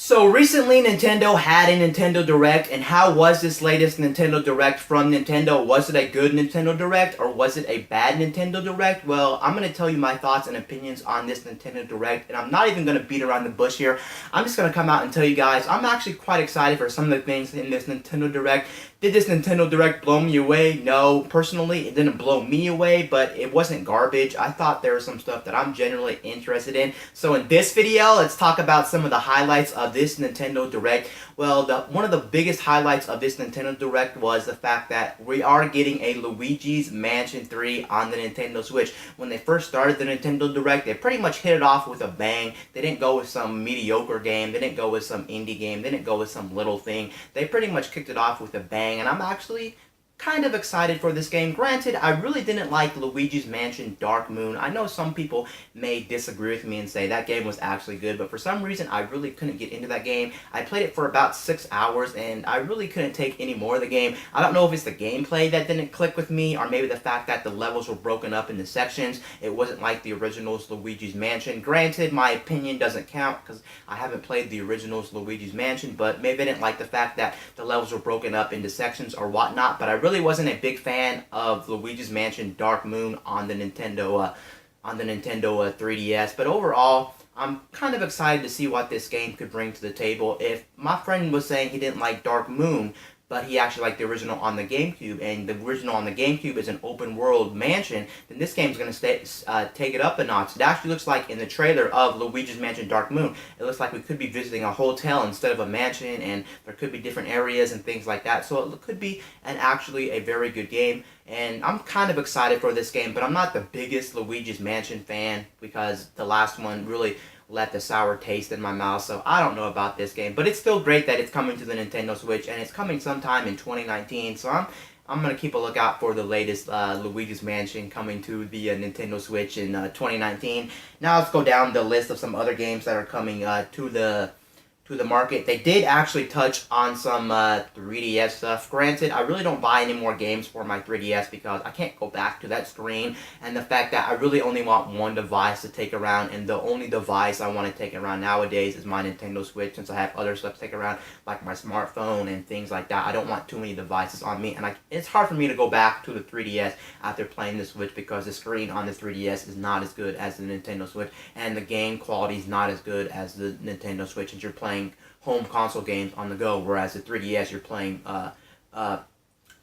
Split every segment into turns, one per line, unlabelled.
So recently Nintendo had a Nintendo Direct, and how was this latest Nintendo Direct from Nintendo? Was it a good Nintendo Direct or was it a bad Nintendo Direct? Well, I'm going to tell you my thoughts and opinions on this Nintendo Direct, and I'm not even going to beat around the bush here. I'm just going to come out and tell you guys I'm actually quite excited for some of the things in this Nintendo Direct. Did this Nintendo Direct blow me away? No. Personally, it didn't blow me away, but it wasn't garbage. I thought there was some stuff that I'm generally interested in. So in this video, let's talk about some of the highlights of this Nintendo Direct. Well, one of the biggest highlights of this Nintendo Direct was the fact that we are getting a Luigi's Mansion 3 on the Nintendo Switch. When they first started the Nintendo Direct, they pretty much hit it off with a bang. They didn't go with some mediocre game. They didn't go with some indie game. They didn't go with some little thing. They pretty much kicked it off with a bang. And I'm actually kind of excited for this game. Granted, I really didn't like Luigi's Mansion Dark Moon. I know some people may disagree with me and say that game was actually good, but for some reason I really couldn't get into that game. I played it for about 6 hours and I really couldn't take any more of the game. I don't know if it's the gameplay that didn't click with me, or maybe the fact that the levels were broken up into sections. It wasn't like the original's Luigi's Mansion. Granted, my opinion doesn't count because I haven't played the original's Luigi's Mansion, but maybe I didn't like the fact that the levels were broken up into sections or whatnot. But I really wasn't a big fan of Luigi's Mansion Dark Moon on the Nintendo 3DS. But overall, I'm kind of excited to see what this game could bring to the table. If my friend was saying he didn't like Dark Moon, but he actually liked the original on the GameCube, and the original on the GameCube is an open-world mansion, then this game's going to take it up a notch. It actually looks like in the trailer of Luigi's Mansion Dark Moon, it looks like we could be visiting a hotel instead of a mansion, and there could be different areas and things like that. So it could be actually a very good game, and I'm kind of excited for this game, but I'm not the biggest Luigi's Mansion fan because the last one really left a sour taste in my mouth, so I don't know about this game. But it's still great that it's coming to the Nintendo Switch, and it's coming sometime in 2019, so I'm going to keep a lookout for the latest Luigi's Mansion coming to the Nintendo Switch in 2019. Now let's go down the list of some other games that are coming to the market. They did actually touch on some 3DS stuff. Granted, I really don't buy any more games for my 3DS because I can't go back to that screen, and the fact that I really only want one device to take around, and the only device I want to take around nowadays is my Nintendo Switch, since I have other stuff to take around like my smartphone and things like that. I don't want too many devices on me, and it's hard for me to go back to the 3DS after playing the Switch because the screen on the 3DS is not as good as the Nintendo Switch, and the game quality is not as good as the Nintendo Switch, since you're playing home console games on the go, whereas the 3DS you're playing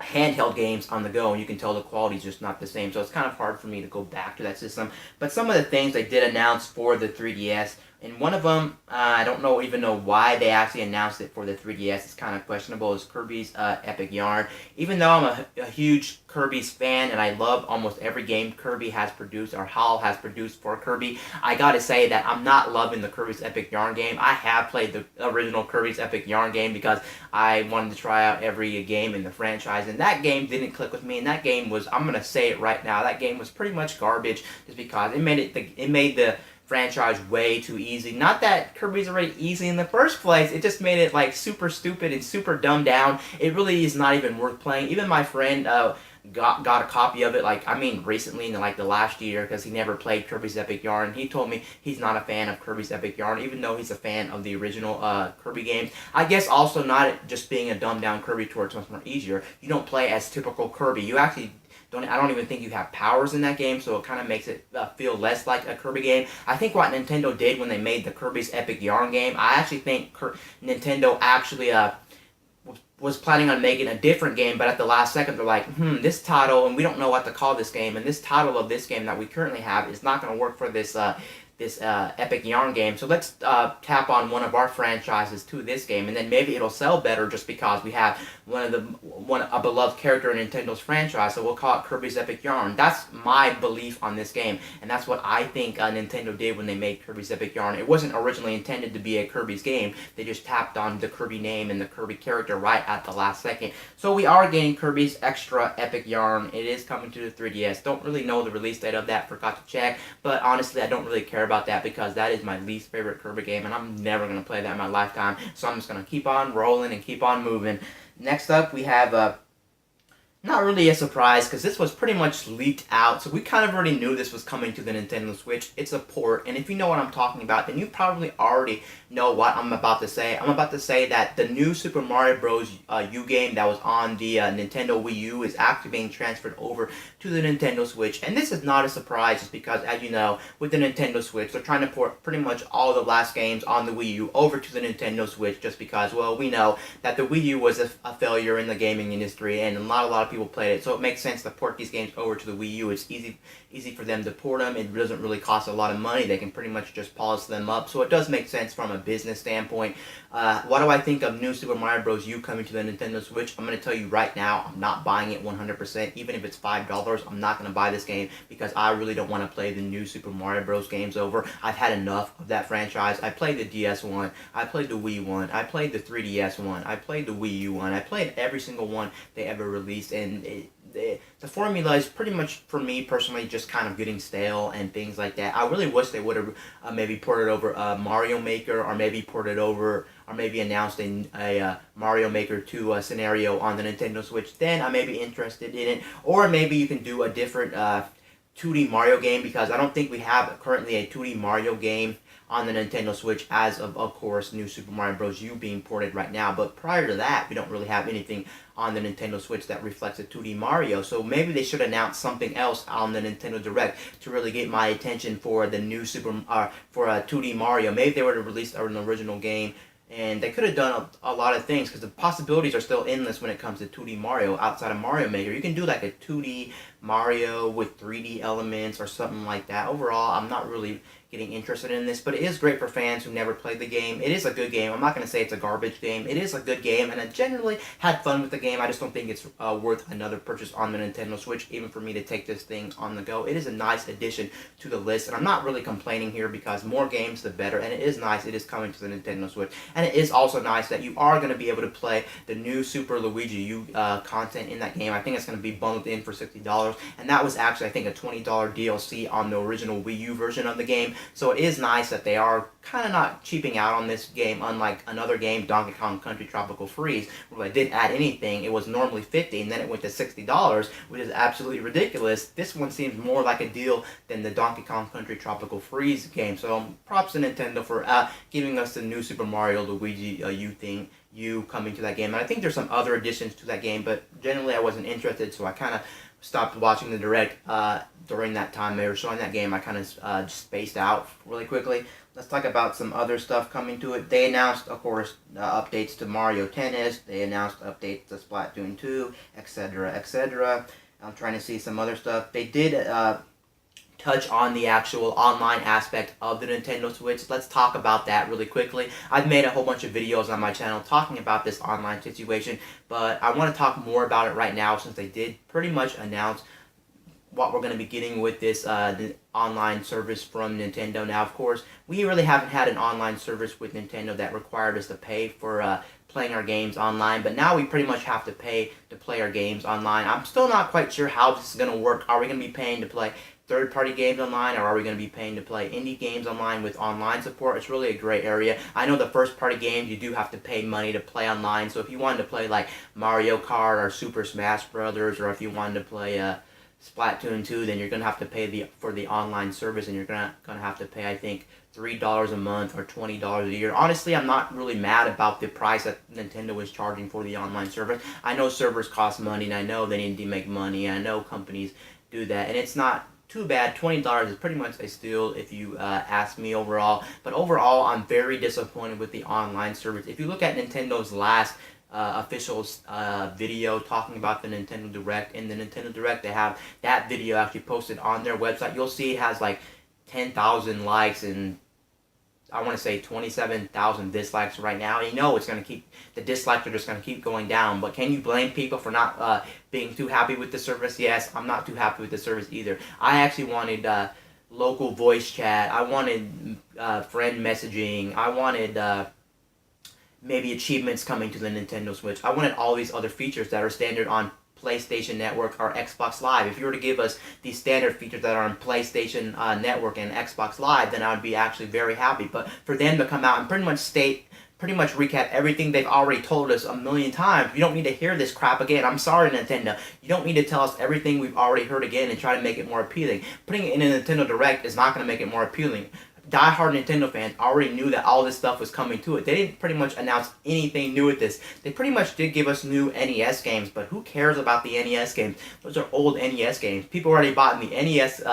handheld games on the go, and you can tell the quality is just not the same. So it's kind of hard for me to go back to that system. But some of the things they did announce for the 3DS, and one of them, I don't even know why they actually announced it for the 3DS. It's kind of questionable. Is Kirby's Epic Yarn. Even though I'm a huge Kirby's fan and I love almost every game Kirby has produced or HAL has produced for Kirby, I gotta say that I'm not loving the Kirby's Epic Yarn game. I have played the original Kirby's Epic Yarn game because I wanted to try out every game in the franchise, and that game didn't click with me. And that game was, I'm gonna say it right now, that game was pretty much garbage just because it made the franchise way too easy. Not that Kirby's already easy in the first place, it just made it like super stupid and super dumbed down. It really is not even worth playing. Even my friend got a copy of it, recently in like the last year, because he never played Kirby's Epic Yarn. He told me he's not a fan of Kirby's Epic Yarn, even though he's a fan of the original Kirby games. I guess also not just being a dumbed down Kirby tour, it's much more easier. You don't play as typical Kirby. You actually I don't even think you have powers in that game, so it kind of makes it feel less like a Kirby game. I think what Nintendo did when they made the Kirby's Epic Yarn game, I actually think Nintendo actually was planning on making a different game, but at the last second they're like, this title, and we don't know what to call this game, and this title of this game that we currently have is not going to work for this Epic Yarn game, so let's tap on one of our franchises to this game, and then maybe it'll sell better just because we have a beloved character in Nintendo's franchise, so we'll call it Kirby's Epic Yarn. That's my belief on this game, and that's what I think Nintendo did when they made Kirby's Epic Yarn. It wasn't originally intended to be a Kirby's game. They just tapped on the Kirby name and the Kirby character right at the last second. So we are getting Kirby's Extra Epic Yarn. It is coming to the 3DS. Don't really know the release date of that, forgot to check, but honestly I don't really care about that because that is my least favorite Kirby game, and I'm never going to play that in my lifetime, so I'm just going to keep on rolling and keep on moving. Next up, we have Not really a surprise because this was pretty much leaked out, so we kind of already knew this was coming to the Nintendo Switch. It's a port, and if you know what I'm talking about, then you probably already know what I'm about to say. I'm about to say that the new Super Mario Bros. U game that was on the Nintendo Wii U is actually being transferred over to the Nintendo Switch, and this is not a surprise just because, as you know, with the Nintendo Switch, they're trying to port pretty much all the last games on the Wii U over to the Nintendo Switch just because, well, we know that the Wii U was a failure in the gaming industry, and a lot of people played it, so it makes sense to port these games over to the Wii U. It's easy for them to port them. It doesn't really cost a lot of money. They can pretty much just polish them up, so it does make sense from a business standpoint. What do I think of new Super Mario Bros. U coming to the Nintendo Switch? I'm going to tell you right now, I'm not buying it 100%. Even if it's $5, I'm not going to buy this game because I really don't want to play the new Super Mario Bros. Games over. I've had enough of that franchise. I played the DS one, I played the Wii one, I played the 3DS one, I played the Wii U one, I played every single one they ever released, and the formula is pretty much, for me personally, just kind of getting stale and things like that. I really wish they would have maybe ported over Mario Maker, or maybe ported over, or maybe announced a Mario Maker 2 scenario on the Nintendo Switch. Then I may be interested in it. Or maybe you can do a different 2D Mario game, because I don't think we have currently a 2D Mario game on the Nintendo Switch as of course, new Super Mario Bros. U being ported right now. But prior to that, we don't really have anything on the Nintendo Switch that reflects a 2D Mario. So maybe they should announce something else on the Nintendo Direct to really get my attention for the new for a 2D Mario. Maybe they were to release an original game, and they could have done a lot of things, because the possibilities are still endless when it comes to 2D Mario outside of Mario Maker. You can do like a 2D Mario with 3D elements or something like that. Overall, I'm not really getting interested in this, but it is great for fans who never played the game. It is a good game. I'm not going to say it's a garbage game. It is a good game, and I generally had fun with the game. I just don't think it's worth another purchase on the Nintendo Switch, even for me to take this thing on the go. It is a nice addition to the list, and I'm not really complaining here, because more games the better, and it is nice. It is coming to the Nintendo Switch, and it is also nice that you are going to be able to play the new Super Luigi U content in that game. I think it's going to be bundled in for $60, and that was actually, I think, a $20 DLC on the original Wii U version of the game. So it is nice that they are kind of not cheaping out on this game, unlike another game, Donkey Kong Country Tropical Freeze, where they didn't add anything. It was normally $50, and then it went to $60, which is absolutely ridiculous. This one seems more like a deal than the Donkey Kong Country Tropical Freeze game. So props to Nintendo for giving us the new Super Mario Luigi U coming to that game. And I think there's some other additions to that game, but generally I wasn't interested, so I kind of stopped watching the Direct during that time they were showing that game. I kind of just spaced out really quickly. Let's talk about some other stuff coming to it. They announced, of course, updates to Mario Tennis. They announced updates to Splatoon 2, etc., etc. I'm trying to see some other stuff. They did touch on the actual online aspect of the Nintendo Switch. Let's talk about that really quickly. I've made a whole bunch of videos on my channel talking about this online situation, but I want to talk more about it right now, since they did pretty much announce what we're going to be getting with this the online service from Nintendo. Now, of course, we really haven't had an online service with Nintendo that required us to pay for playing our games online, but now we pretty much have to pay to play our games online. I'm still not quite sure how this is going to work. Are we going to be paying to play third-party games online, or are we going to be paying to play indie games online with online support? It's really a gray area. I know the first-party games, you do have to pay money to play online, so if you wanted to play like Mario Kart or Super Smash Brothers, or if you wanted to play Splatoon 2, then you're going to have to pay for the online service, and you're going to have to pay, I think, $3 a month or $20 a year. Honestly, I'm not really mad about the price that Nintendo is charging for the online service. I know servers cost money, and I know they need to make money. I know companies do that, and it's not too bad. $20 is pretty much a steal if you ask me overall. But overall, I'm very disappointed with the online service. If you look at Nintendo's last official video talking about the Nintendo Direct, in the Nintendo Direct, they have that video actually posted on their website. You'll see it has like 10,000 likes and I want to say 27,000 dislikes right now. You know it's going to keep, the dislikes are just going to keep going down. But can you blame people for not being too happy with the service? Yes, I'm not too happy with the service either. I actually wanted local voice chat. I wanted friend messaging. I wanted maybe achievements coming to the Nintendo Switch. I wanted all these other features that are standard on PlayStation Network or Xbox Live. If you were to give us the standard features that are on PlayStation Network and Xbox Live, then I would be actually very happy. But for them to come out and pretty much recap everything they've already told us a million times. You don't need to hear this crap again. I'm sorry, Nintendo. You don't need to tell us everything we've already heard again and try to make it more appealing. Putting it in a Nintendo Direct is not going to make it more appealing. Die-hard Nintendo fans already knew that all this stuff was coming to it. They didn't pretty much announce anything new with this. They pretty much did give us new NES games, but who cares about the NES games? Those are old NES games. People already bought in the NES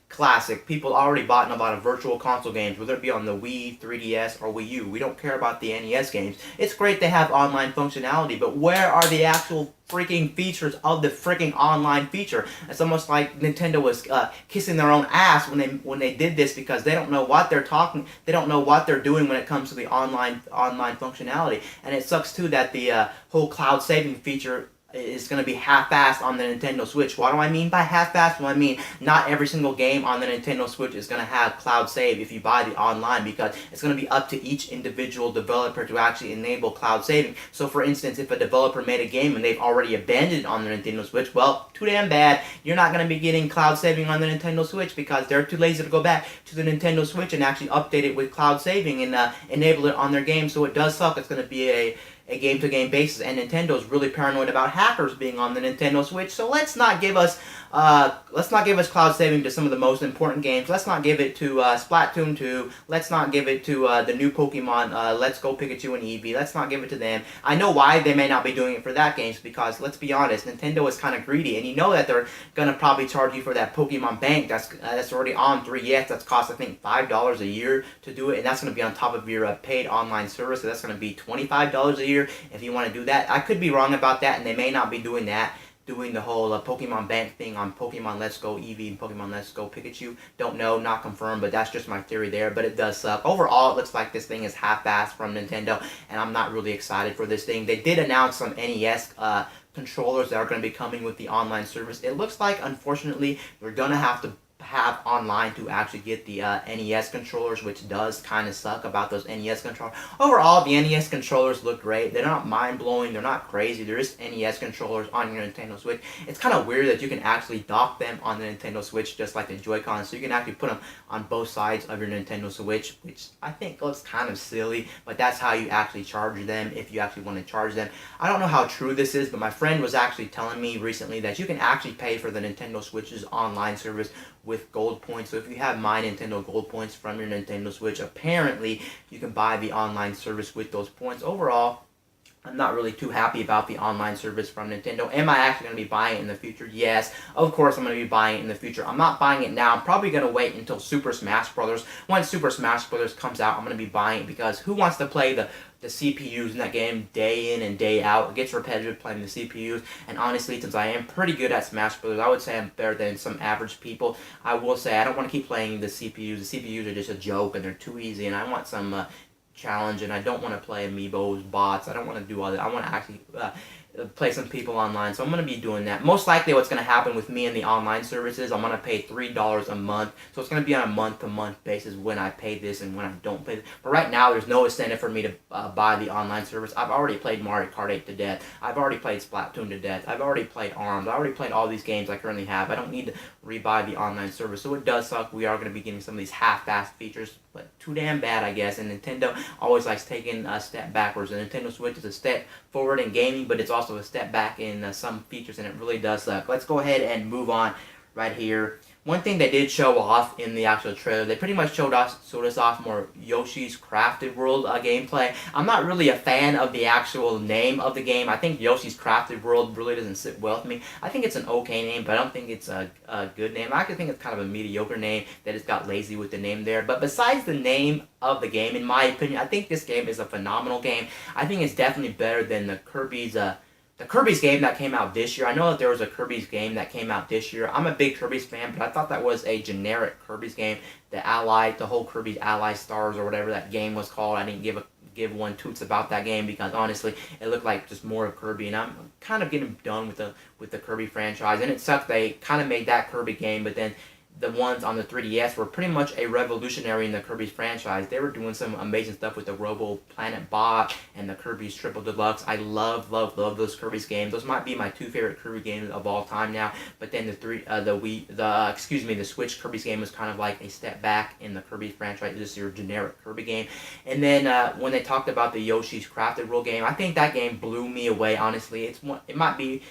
Classic. People already bought in a lot of virtual console games, whether it be on the Wii, 3DS, or Wii U. We don't care about the NES games. It's great they have online functionality, but where are the actual freaking features of the freaking online feature? It's almost like Nintendo was kissing their own ass when they did this, because they don't know what they're doing when it comes to the online functionality. And it sucks too that the whole cloud saving feature is going to be half-assed on the Nintendo Switch. What do I mean by half-assed? Well, I mean not every single game on the Nintendo Switch is going to have cloud save if you buy the online, because it's going to be up to each individual developer to actually enable cloud saving. So for instance, if a developer made a game and they've already abandoned it on the Nintendo Switch, well, too damn bad. You're not going to be getting cloud saving on the Nintendo Switch because they're too lazy to go back to the Nintendo Switch and actually update it with cloud saving and enable it on their game. So it does suck. It's going to be a game-to-game basis, and Nintendo's really paranoid about hackers being on the Nintendo Switch. So let's not give us cloud saving to some of the most important games. Let's not give it to Splatoon 2. Let's not give it to the new Pokemon Let's Go Pikachu and Eevee. Let's not give it to them. I know why they may not be doing it for that games, because let's be honest, Nintendo is kind of greedy, and you know that they're gonna probably charge you for that Pokemon Bank that's already on 3DS. That's cost, I think, $5 a year to do it, and that's gonna be on top of your paid online service. So that's gonna be $25 a year if you want to do that. I could be wrong about that, and they may not be doing the whole Pokemon Bank thing on Pokemon Let's Go Eevee and Pokemon Let's Go Pikachu. Don't know, not confirmed, but that's just my theory there. But it does suck. Overall, it looks like this thing is half-assed from Nintendo, and I'm not really excited for this thing. They did announce some NES controllers that are going to be coming with the online service. It looks like, unfortunately, we're going to have to have online to actually get the NES controllers, which does kind of suck about those NES controllers. Overall, the NES controllers look great. They're not mind-blowing. They're not crazy. They're just NES controllers on your Nintendo Switch. It's kind of weird that you can actually dock them on the Nintendo Switch just like the Joy-Cons, so you can actually put them on both sides of your Nintendo Switch, which I think looks kind of silly, but that's how you actually charge them if you actually want to charge them. I don't know how true this is, but my friend was actually telling me recently that you can actually pay for the Nintendo Switch's online service with gold points. So if you have My Nintendo gold points from your Nintendo Switch, apparently you can buy the online service with those points. Overall, I'm not really too happy about the online service from Nintendo. Am I actually going to be buying it in the future? Yes, of course I'm going to be buying it in the future. I'm not buying it now. I'm probably going to wait until Super Smash Bros. Once Super Smash Bros. Comes out, I'm going to be buying it, because who wants to play the CPUs in that game day in and day out? It gets repetitive playing the CPUs, and honestly, since I am pretty good at Smash Bros., I would say I'm better than some average people. I will say I don't want to keep playing the CPUs. The CPUs are just a joke, and they're too easy, and I want some challenge, and I don't want to play amiibos, bots. I don't want to do all that. I want to actually play some people online, so I'm going to be doing that. Most likely what's going to happen with me and the online services, I'm going to pay $3 a month, so it's going to be on a month-to-month basis when I pay this and when I don't pay this. But right now, there's no incentive for me to buy the online service. I've already played Mario Kart 8 to death. I've already played Splatoon to death. I've already played ARMS. I already played all these games I currently have. I don't need to rebuy the online service, so it does suck. We are going to be getting some of these half-assed features, but too damn bad, I guess. And Nintendo always likes taking a step backwards. The Nintendo Switch is a step forward in gaming, but it's also a step back in some features, and it really does suck. Let's go ahead and move on right here. One thing they did show off in the actual trailer, they pretty much showed us off more Yoshi's Crafted World gameplay. I'm not really a fan of the actual name of the game. I think Yoshi's Crafted World really doesn't sit well with me. I think it's an okay name, but I don't think it's a good name. I actually think it's kind of a mediocre name. They just got lazy with the name there. But besides the name of the game, in my opinion, I think this game is a phenomenal game. I think it's definitely better than the Kirbys game that came out this year. I know that there was a Kirbys game that came out this year. I'm a big Kirbys fan, but I thought that was a generic Kirbys game. The whole Kirbys Ally Stars or whatever that game was called. I didn't give one toots about that game, because honestly, it looked like just more of Kirby, and I'm kind of getting done with the Kirby franchise. And it sucked they kind of made that Kirby game, but then the ones on the 3DS were pretty much a revolutionary in the Kirby's franchise. They were doing some amazing stuff with the Robo Planet Bot and the Kirby's Triple Deluxe. I love those Kirby's games. Those might be my 2 favorite Kirby games of all time now. But then the Switch Kirby's game was kind of like a step back in the Kirby franchise. Just your generic Kirby game. And then when they talked about the Yoshi's Crafted World game, I think that game blew me away. Honestly, it might be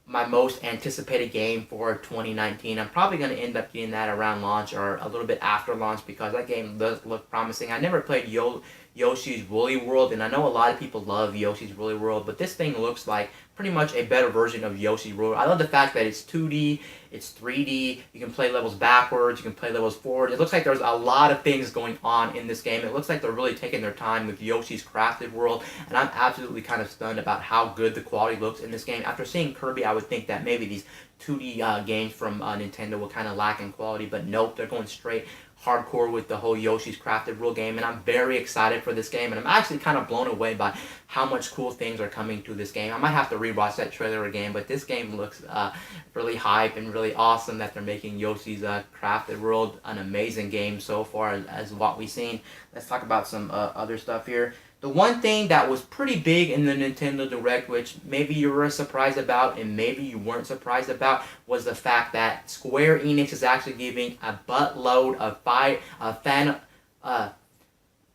my most anticipated game for 2019. I'm probably going to end up getting that around launch or a little bit after launch because that game does look promising. I never played Yoshi's Woolly World, and I know a lot of people love Yoshi's Woolly World, but this thing looks like pretty much a better version of Yoshi's World. I love the fact that it's 2D, it's 3D, you can play levels backwards, you can play levels forward. It looks like there's a lot of things going on in this game. It looks like they're really taking their time with Yoshi's Crafted World, and I'm absolutely kind of stunned about how good the quality looks in this game. After seeing Kirby, I would think that maybe these 2D games from Nintendo will kind of lack in quality, but nope, they're going straight hardcore with the whole Yoshi's Crafted World game, and I'm very excited for this game, and I'm actually kind of blown away by how much cool things are coming to this game. I might have to rewatch that trailer again, but this game looks really hype and really awesome that they're making Yoshi's Crafted World an amazing game so far as what we've seen. Let's talk about some other stuff here. The one thing that was pretty big in the Nintendo Direct, which maybe you were surprised about and maybe you weren't surprised about, was the fact that Square Enix is actually giving a buttload of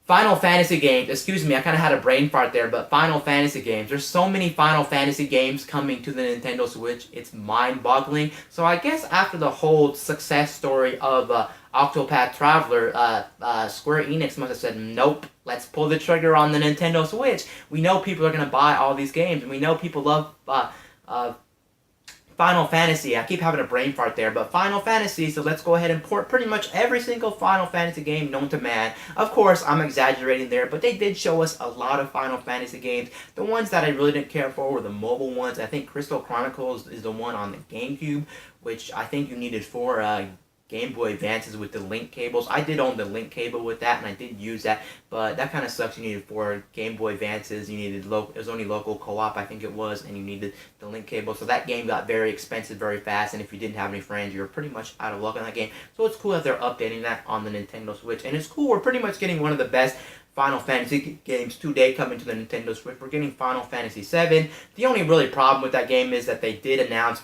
Final Fantasy games. Excuse me, I kind of had a brain fart there, but Final Fantasy games. There's so many Final Fantasy games coming to the Nintendo Switch. It's mind-boggling. So I guess after the whole success story of Octopath Traveler, Square Enix must have said, nope, let's pull the trigger on the Nintendo Switch. We know people are going to buy all these games, and we know people love Final Fantasy. I keep having a brain fart there, but Final Fantasy, so let's go ahead and port pretty much every single Final Fantasy game known to man. Of course, I'm exaggerating there, but they did show us a lot of Final Fantasy games. The ones that I really didn't care for were the mobile ones. I think Crystal Chronicles is the one on the GameCube, which I think you needed for Game Boy Advances with the link cables. I did own the link cable with that, and I did use that, but that kind of sucks. You needed 4 Game Boy Advances. You needed it was only local co-op, I think it was, and you needed the link cable. So that game got very expensive very fast, and if you didn't have any friends, you were pretty much out of luck on that game. So it's cool that they're updating that on the Nintendo Switch, and it's cool. We're pretty much getting one of the best Final Fantasy games today coming to the Nintendo Switch. We're getting Final Fantasy VII. The only really problem with that game is that they did announce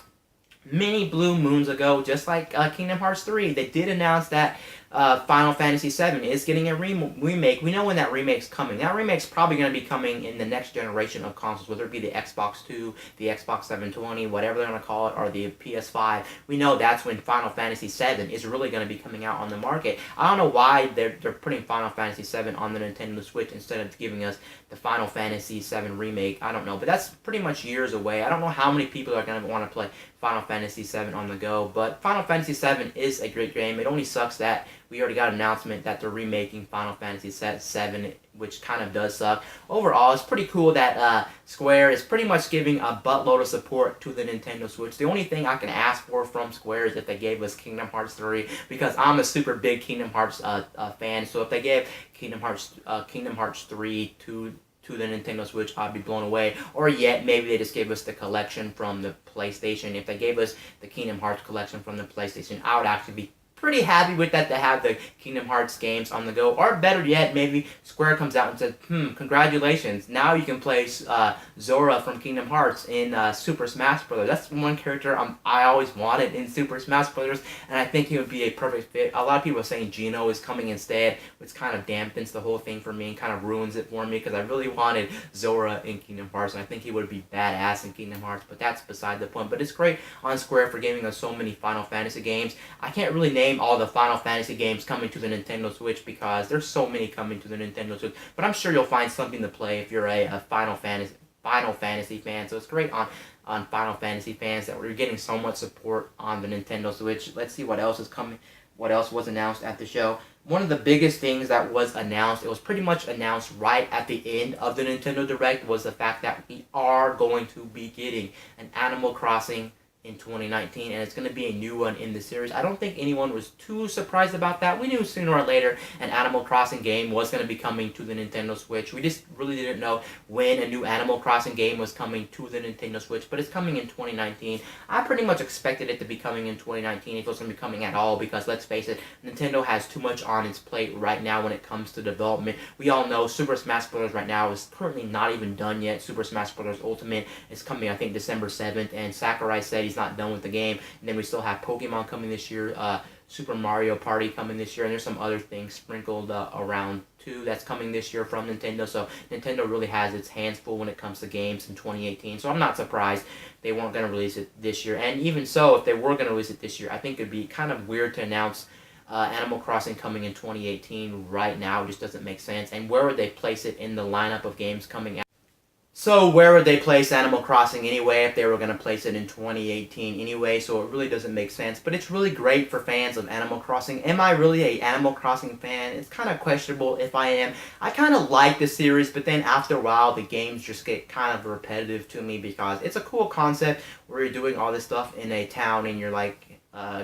many blue moons ago, just like Kingdom Hearts 3, they did announce that Final Fantasy VII is getting a remake. We know when that remake's coming. That remake's probably going to be coming in the next generation of consoles, whether it be the Xbox 2, the Xbox 720, whatever they're going to call it, or the PS5. We know that's when Final Fantasy VII is really going to be coming out on the market. I don't know why they're putting Final Fantasy VII on the Nintendo Switch instead of giving us the Final Fantasy VII remake. I don't know, but that's pretty much years away. I don't know how many people are going to want to play Final Fantasy VII on the go, but Final Fantasy VII is a great game. It only sucks that we already got an announcement that they're remaking Final Fantasy VII, which kind of does suck. Overall, it's pretty cool that Square is pretty much giving a buttload of support to the Nintendo Switch. The only thing I can ask for from Square is if they gave us Kingdom Hearts 3, because I'm a super big Kingdom Hearts fan. So if they gave Kingdom Hearts 3 to the Nintendo Switch, I'd be blown away. Or yet, maybe they just gave us the collection from the PlayStation. If they gave us the Kingdom Hearts collection from the PlayStation, I would actually be pretty happy with that, to have the Kingdom Hearts games on the go. Or better yet, maybe Square comes out and says, congratulations, now you can play Zora from Kingdom Hearts in Super Smash Bros. That's one character I always wanted in Super Smash Bros. And I think he would be a perfect fit. A lot of people are saying Geno is coming instead, which kind of dampens the whole thing for me and kind of ruins it for me, because I really wanted Zora in Kingdom Hearts, and I think he would be badass in Kingdom Hearts, but that's beside the point. But it's great on Square for giving us so many Final Fantasy games. I can't really name all the Final Fantasy games coming to the Nintendo Switch because there's so many coming to the Nintendo Switch, but I'm sure you'll find something to play if you're a Final Fantasy fan. So it's great on Final Fantasy fans that we're getting so much support on the Nintendo Switch. Let's see what else is coming. What else was announced at the show? One of the biggest things that was announced, it was pretty much announced right at the end of the Nintendo Direct, was the fact that we are going to be getting an Animal Crossing in 2019, and it's going to be a new one in the series. I don't think anyone was too surprised about that. We knew sooner or later an Animal Crossing game was going to be coming to the Nintendo Switch. We just really didn't know when a new Animal Crossing game was coming to the Nintendo Switch, but it's coming in 2019. I pretty much expected it to be coming in 2019 if it was going to be coming at all, because let's face it, Nintendo has too much on its plate right now when it comes to development. We all know Super Smash Bros. Right now is currently not even done yet. Super Smash Bros. Ultimate is coming, I think, December 7th, and Sakurai said he's not done with the game. And then we still have Pokemon coming this year, Super Mario Party coming this year, and there's some other things sprinkled around too that's coming this year from Nintendo. So Nintendo really has its hands full when it comes to games in 2018. So I'm not surprised they weren't going to release it this year. And even so, if they were going to release it this year, I think it'd be kind of weird to announce Animal Crossing coming in 2018 right now. It just doesn't make sense. And where would they place it in the lineup of games coming out? So where would they place Animal Crossing anyway if they were going to place it in 2018 anyway? So it really doesn't make sense. But it's really great for fans of Animal Crossing. Am I really a Animal Crossing fan? It's kind of questionable if I am. I kind of like the series, but then after a while the games just get kind of repetitive to me, because it's a cool concept where you're doing all this stuff in a town and you're like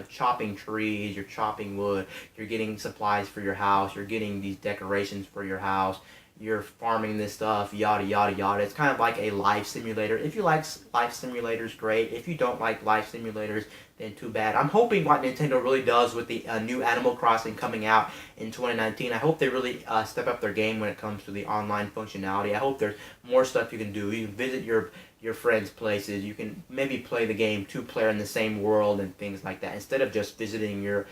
chopping trees, you're chopping wood, you're getting supplies for your house, you're getting these decorations for your house, you're farming this stuff, yada yada yada. It's kind of like a life simulator. If you like life simulators, great. If you don't like life simulators, then too bad. I'm hoping what Nintendo really does with the new Animal Crossing coming out in 2019, I hope they really step up their game when it comes to the online functionality. I hope there's more stuff you can do. You can visit your friends' places. You can maybe play the game two-player in the same world and things like that, instead of just visiting your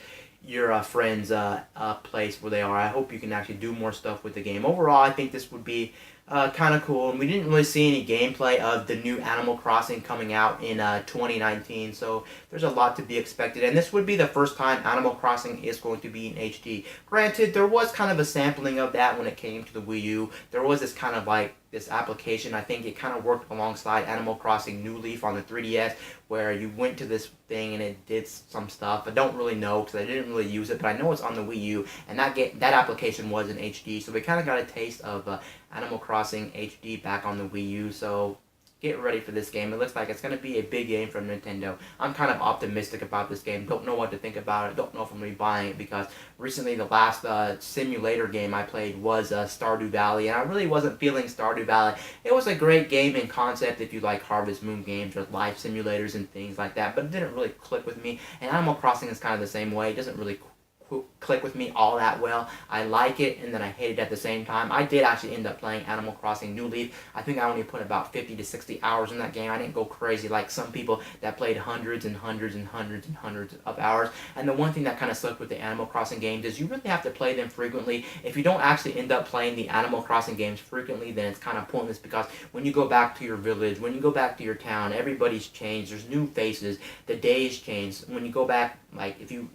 friend's place where they are. I hope you can actually do more stuff with the game. Overall, I think this would be kind of cool. And we didn't really see any gameplay of the new Animal Crossing coming out in 2019, so there's a lot to be expected. And this would be the first time Animal Crossing is going to be in HD. Granted, there was kind of a sampling of that when it came to the Wii U. There was this kind of like this application. I think it kind of worked alongside Animal Crossing New Leaf on the 3DS, where you went to this thing and it did some stuff. I don't really know because I didn't really use it, but I know it's on the Wii U, and that application was in HD, so we kind of got a taste of Animal Crossing HD back on the Wii U. So get ready for this game. It looks like it's going to be a big game from Nintendo. I'm kind of optimistic about this game. Don't know what to think about it. Don't know if I'm going to be buying it, because recently the last simulator game I played was Stardew Valley, and I really wasn't feeling Stardew Valley. It was a great game in concept if you like Harvest Moon games or life simulators and things like that, but it didn't really click with me. And Animal Crossing is kind of the same way. It doesn't really click with me all that well. I like it and then I hate it at the same time. I did actually end up playing Animal Crossing New Leaf. I think I only put about 50 to 60 hours in that game. I didn't go crazy like some people that played hundreds and hundreds and hundreds and hundreds of hours. And the one thing that kind of sucked with the Animal Crossing games is you really have to play them frequently. If you don't actually end up playing the Animal Crossing games frequently, then it's kind of pointless, because when you go back to your village, when you go back to your town, everybody's changed. There's new faces. The days change. When you go back, like if you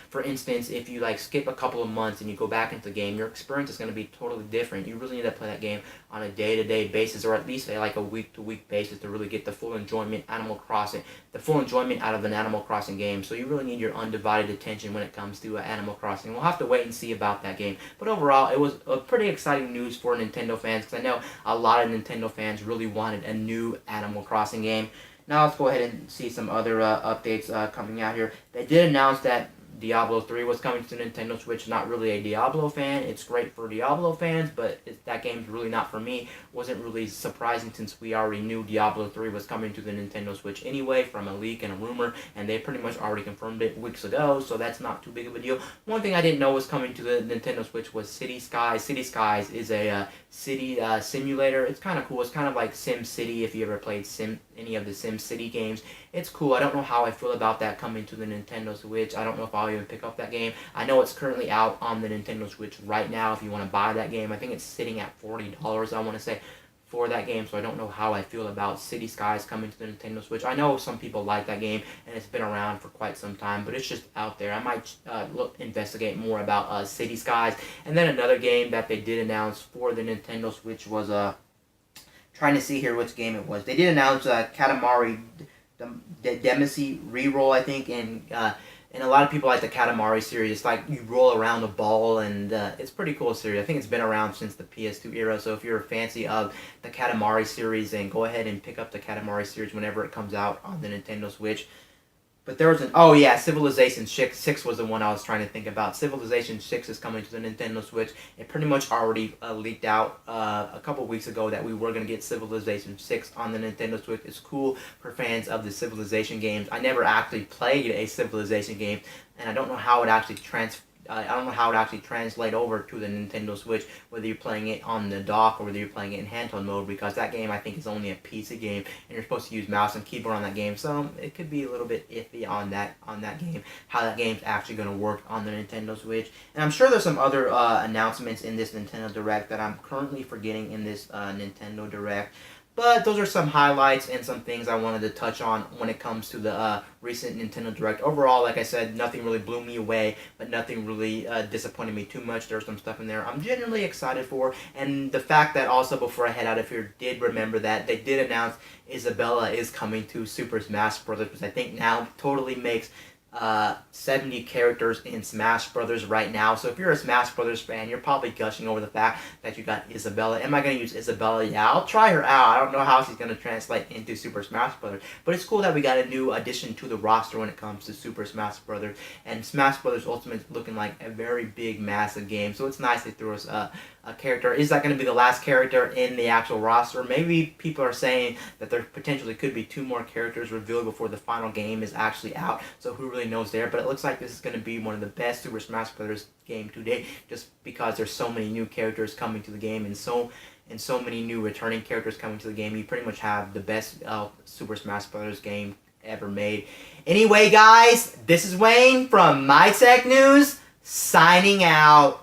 for instance, if you skip a couple of months and you go back into the game, your experience is going to be totally different. You really need to play that game on a day-to-day basis, or at least a week-to-week basis, to really get the full enjoyment out of an Animal Crossing game. So you really need your undivided attention when it comes to Animal Crossing. We'll have to wait and see about that game. But overall, it was a pretty exciting news for Nintendo fans, because I know a lot of Nintendo fans really wanted a new Animal Crossing game. Now let's go ahead and see some other updates coming out here. They did announce that Diablo 3 was coming to Nintendo Switch. Not really a Diablo fan. It's great for Diablo fans, but that game's really not for me. Wasn't really surprising, since we already knew Diablo 3 was coming to the Nintendo Switch anyway from a leak and a rumor, and they pretty much already confirmed it weeks ago, so that's not too big of a deal. One thing I didn't know was coming to the Nintendo Switch was City Skies. City Skies is a city simulator. It's kind of cool. It's kind of like Sim City, if you ever played any of the Sim City games. It's cool. I don't know how I feel about that coming to the Nintendo Switch. I don't know if I'll even pick up that game. I know it's currently out on the Nintendo Switch right now if you want to buy that game. I think it's sitting at $40, I want to say, for that game, so I don't know how I feel about City Skies coming to the Nintendo Switch. I know some people like that game, and it's been around for quite some time, but it's just out there. I might investigate more about City Skies. And then another game that they did announce for the Nintendo Switch was trying to see here which game it was. They did announce Katamari Damacy Reroll, I think, and And a lot of people like the Katamari series. It's like you roll around a ball, and it's a pretty cool series. I think it's been around since the PS2 era. So if you're a fancy of the Katamari series, then go ahead and pick up the Katamari series whenever it comes out on the Nintendo Switch. But there was oh yeah, Civilization 6 was the one I was trying to think about. Civilization 6 is coming to the Nintendo Switch. It pretty much already leaked out a couple weeks ago that we were going to get Civilization 6 on the Nintendo Switch. It's cool for fans of the Civilization games. I never actually played a Civilization game, and I don't know how it actually translate over to the Nintendo Switch, whether you're playing it on the dock or whether you're playing it in handheld mode, because that game I think is only a PC game, and you're supposed to use mouse and keyboard on that game, so it could be a little bit iffy on that game, how that game's actually going to work on the Nintendo Switch. And I'm sure there's some other announcements in this Nintendo Direct that I'm currently forgetting in this Nintendo Direct. But those are some highlights and some things I wanted to touch on when it comes to the recent Nintendo Direct. Overall, like I said, nothing really blew me away, but nothing really disappointed me too much. There's some stuff in there I'm genuinely excited for. And the fact that also, before I head out of here, did remember that they did announce Isabella is coming to Super Smash Bros., which I think now totally makes 70 characters in Smash Brothers right now. So if you're a Smash Brothers fan, you're probably gushing over the fact that you got Isabella. Am I going to use Isabella? Yeah, I'll try her out. I don't know how she's going to translate into Super Smash Brothers, but it's cool that we got a new addition to the roster when it comes to Super Smash Brothers. And Smash Brothers Ultimate is looking like a very big, massive game, so it's nice they threw us a character. Is that going to be the last character in the actual roster? Maybe people are saying that there potentially could be 2 more characters revealed before the final game is actually out, so who really knows there. But it looks like this is going to be one of the best Super Smash Bros. Game to date, just because there's so many new characters coming to the game, and so many new returning characters coming to the game. You pretty much have the best Super Smash Bros. Game ever made. Anyway, guys, this is Wayne from My Tech News, signing out.